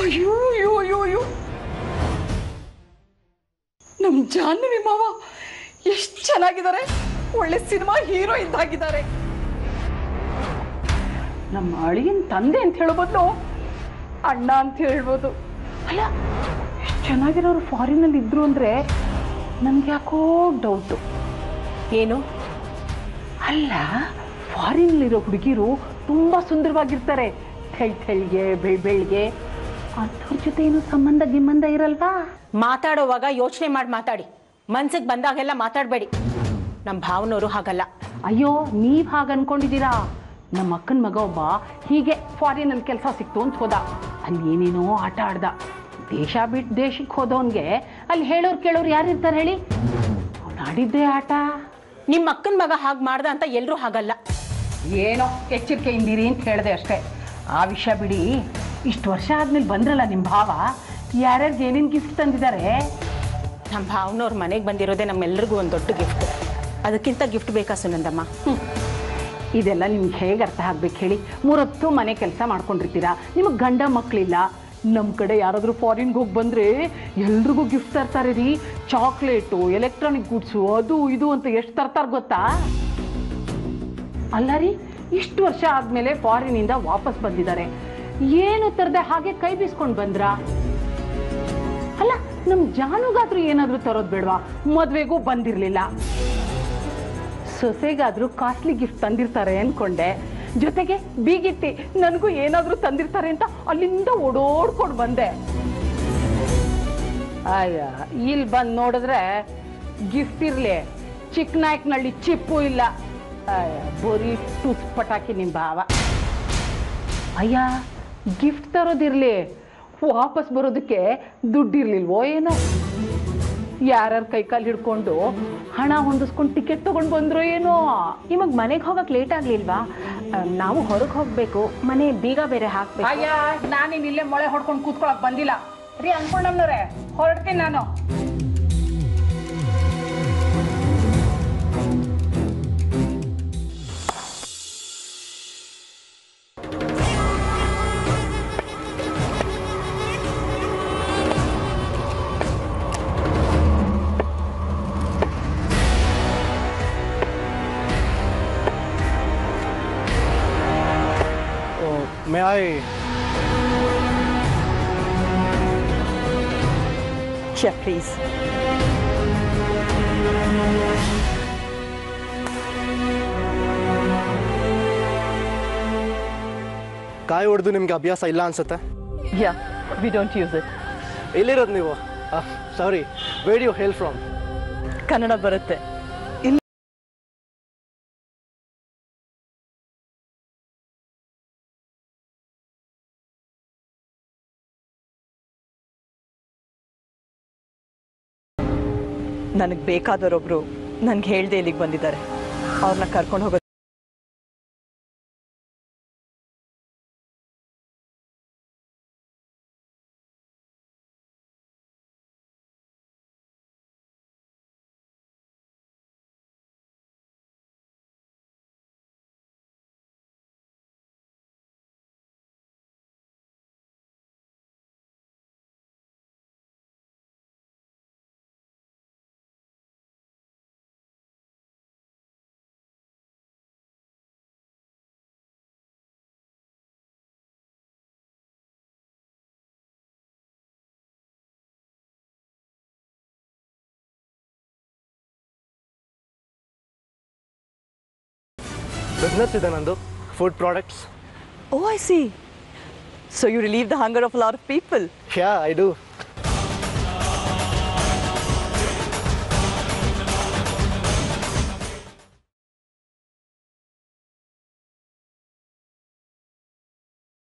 ಅಯ್ಯೋ ಅಯ್ಯೋ ಅಯ್ಯೋ ಅಯ್ಯೋ ನಮ್ಮ ಜಾಹ್ನವಿ ಮಾವ ಎಷ್ಟು ಚೆನ್ನಾಗಿದ್ದಾರೆ, ಒಳ್ಳೆ ಸಿನಿಮಾ ಹೀರೋ ಇದ್ದಾಗಿದ್ದಾರೆ. ನಮ್ಮ ಅಳಿಯನ್ ತಂದೆ ಅಂತ ಹೇಳೋ ಬದಲು ಅಣ್ಣ ಅಂತ ಹೇಳ್ಬೋದು. ಅಲ್ಲ, ಎಷ್ಟು ಚೆನ್ನಾಗಿರೋರು ಫಾರಿನಲ್ಲಿ ಇದ್ರು ಅಂದ್ರೆ ನನ್ಗೆ ಯಾಕೋ ಡೌಟು. ಏನು? ಅಲ್ಲ, ಫಾರಿನಲ್ಲಿರೋ ಹುಡುಗಿರು ತುಂಬಾ ಸುಂದರವಾಗಿರ್ತಾರೆ, ತೆಳ್ಗೆ ಬೆಳ್ಗೆ. ಅಂಥವ್ರ ಜೊತೆ ಏನು ಸಂಬಂಧ ಇರಲ್ವಾ? ಮಾತಾಡೋವಾಗ ಯೋಚನೆ ಮಾಡಿ ಮಾತಾಡಿ, ಮನ್ಸಿಗೆ ಬಂದಾಗೆಲ್ಲ ಮಾತಾಡಬೇಡಿ. ನಮ್ಮ ಭಾವನವರು ಹಾಗಲ್ಲ. ಅಯ್ಯೋ, ನೀವ್ ಹಾಗೆ ಅನ್ಕೊಂಡಿದ್ದೀರಾ? ನಮ್ಮ ಅಕ್ಕನ ಮಗ ಒಬ್ಬ ಹೀಗೆ ಫಾರಿನಲ್ಲಿ ಕೆಲಸ ಸಿಕ್ತು ಅಂತ ಹೋದ, ಅಲ್ಲಿ ಏನೇನೋ ಆಟ ಆಡ್ದ. ದೇಶ ಬಿಟ್ಟು ದೇಶಕ್ಕೆ ಹೋದವನ್ಗೆ ಅಲ್ಲಿ ಹೇಳೋರು ಕೇಳೋರು ಯಾರಿರ್ತಾರೆ ಹೇಳಿ? ಅವ್ನು ಆಡಿದ್ದೇ ಆಟ. ನಿಮ್ಮ ಅಕ್ಕನ ಮಗ ಹಾಗೆ ಮಾಡ್ದ ಅಂತ ಎಲ್ಲರೂ ಹಾಗಲ್ಲ. ಏನೋ ಎಚ್ಚರಿಕೆಯಿಂದಿರಿ ಅಂತ ಹೇಳಿದೆ ಅಷ್ಟೇ. ಆ ವಿಷಯ ಬಿಡಿ. ಇಷ್ಟು ವರ್ಷ ಆದ್ಮೇಲೆ ಬಂದ್ರಲ್ಲ ನಿಮ್ಮ ಭಾವ, ಯಾರ್ಯಾರಿಗೆ ಏನೇನು ಗಿಫ್ಟ್ ತಂದಿದ್ದಾರೆ? ನಮ್ಮ ಭಾವನವ್ರ ಮನೆಗೆ ಬಂದಿರೋದೇ ನಮ್ಮೆಲ್ರಿಗೂ ಒಂದು ದೊಡ್ಡ ಗಿಫ್ಟ್. ಅದಕ್ಕಿಂತ ಗಿಫ್ಟ್ ಬೇಕಾ ಸುನಂದಮ್ಮ? ಇದೆಲ್ಲ ನಿಮ್ಗೆ ಹೇಗೆ ಅರ್ಥ ಆಗ್ಬೇಕು ಹೇಳಿ? 3 ಹೊತ್ತು ಮನೆ ಕೆಲಸ ಮಾಡ್ಕೊಂಡಿರ್ತೀರಾ, ನಿಮಗೆ ಗಂಡ ಮಕ್ಕಳಿಲ್ಲ. ನಮ್ಮ ಕಡೆ ಯಾರಾದರೂ ಫಾರಿನ್ಗೆ ಹೋಗಿ ಬಂದರೆ ಎಲ್ರಿಗೂ ಗಿಫ್ಟ್ ತರ್ತಾರೆ ರೀ. ಚಾಕ್ಲೇಟು, ಎಲೆಕ್ಟ್ರಾನಿಕ್ ಗೂಡ್ಸು, ಅದು ಇದು ಅಂತ ಎಷ್ಟು ತರ್ತಾರೆ ಗೊತ್ತಾ? ಅಲ್ಲ ರೀ, ಇಷ್ಟು ವರ್ಷ ಆದಮೇಲೆ ಫಾರಿನಿಂದ ವಾಪಸ್ ಬಂದಿದ್ದಾರೆ, ಏನು ತರದೆ ಹಾಗೆ ಕೈ ಬೀಸ್ಕೊಂಡು ಬಂದ್ರಾ? ಅಲ್ಲ, ನಮ್ಮ ಜಾನುಗಾದ್ರೂ ಏನಾದರೂ ತರೋದು ಬೇಡವಾ? ಮದುವೆಗೂ ಬಂದಿರಲಿಲ್ಲ, ಸೊಸೆಗಾದ್ರೂ ಕಾಸ್ಟ್ಲಿ ಗಿಫ್ಟ್ ತಂದಿರ್ತಾರೆ ಅಂದ್ಕೊಂಡೆ. ಜೊತೆಗೆ ಬೀಗಿಟ್ಟಿ ನನಗೂ ಏನಾದರೂ ತಂದಿರ್ತಾರೆ ಅಂತ ಅಲ್ಲಿಂದ ಓಡೋಡ್ಕೊಂಡು ಬಂದೆ. ಅಯ್ಯ, ಇಲ್ಲಿ ಬಂದು ನೋಡಿದ್ರೆ ಗಿಫ್ಟ್ ಇರಲಿ, ಚಿಕ್ಕನಾಯಕನಹಳ್ಳಿ ಚಿಪ್ಪು ಇಲ್ಲ. ಅಯ್ಯ, ಬರೀ ಟೂಸ್ ಪಟಾಕಿ ನಿಮ್ಮ ಭಾವ. ಅಯ್ಯ, ಗಿಫ್ಟ್ ತರೋದಿರಲಿ, ವಾಪಸ್ ಬರೋದಕ್ಕೆ ದುಡ್ಡಿರ್ಲಿಲ್ವೋ ಏನೋ? ಯಾರ್ಯಾರು ಕೈಕಾಲು ಹಿಡ್ಕೊಂಡು ಹಣ ಹೊಂದಿಸ್ಕೊಂಡು ಟಿಕೆಟ್ ತೊಗೊಂಡು ಬಂದ್ರು ಏನೋ? ನಿಮಗೆ ಮನೆಗೆ ಹೋಗಕ್ಕೆ ಲೇಟ್ ಆಗಲಿಲ್ವಾ? ನಾವು ಹೊರಗೆ ಹೋಗಬೇಕು, ಮನೆ ಬೀಗ ಬೇರೆ ಹಾಕ್ಬೇಕು. ಅಯ್ಯ, ನಾನೇನು ಇಲ್ಲೇ ಮೊಳೆ ಹೊಡ್ಕೊಂಡು ಕೂತ್ಕೊಳಕ್ ಬಂದಿಲ್ಲ ರೀ ಅನ್ಕೊಂಡವ್ರೆ, ಹೊರಡ್ತೀನಿ ನಾನು. May I? Sure, please. ಕಾಯಿ ಹೊಡೆದು ನಿಮ್ಗೆ ಅಭ್ಯಾಸ ಇಲ್ಲ ಅನ್ಸುತ್ತೆ. Yeah, we don't use it. ಎಲ್ಲಿರೋದು ನೀವು? Sorry, where you hail from? Kannada ಬರುತ್ತೆ. ನನಗೆ ಬೇಕಾದವರೊಬ್ರು ನನಗೆ ಹೇಳ್ದೆ ಇಲ್ಲಿಗೆ ಬಂದಿದ್ದಾರೆ, ಅವ್ರನ್ನ ಕರ್ಕೊಂಡು ಹೋಗೋದು. ಬಿಸ್ನೆಸ್ ಇದೆ ನಂದು, food products. Oh, I see. So you relieve the hunger of a lot of people. Yeah, I do.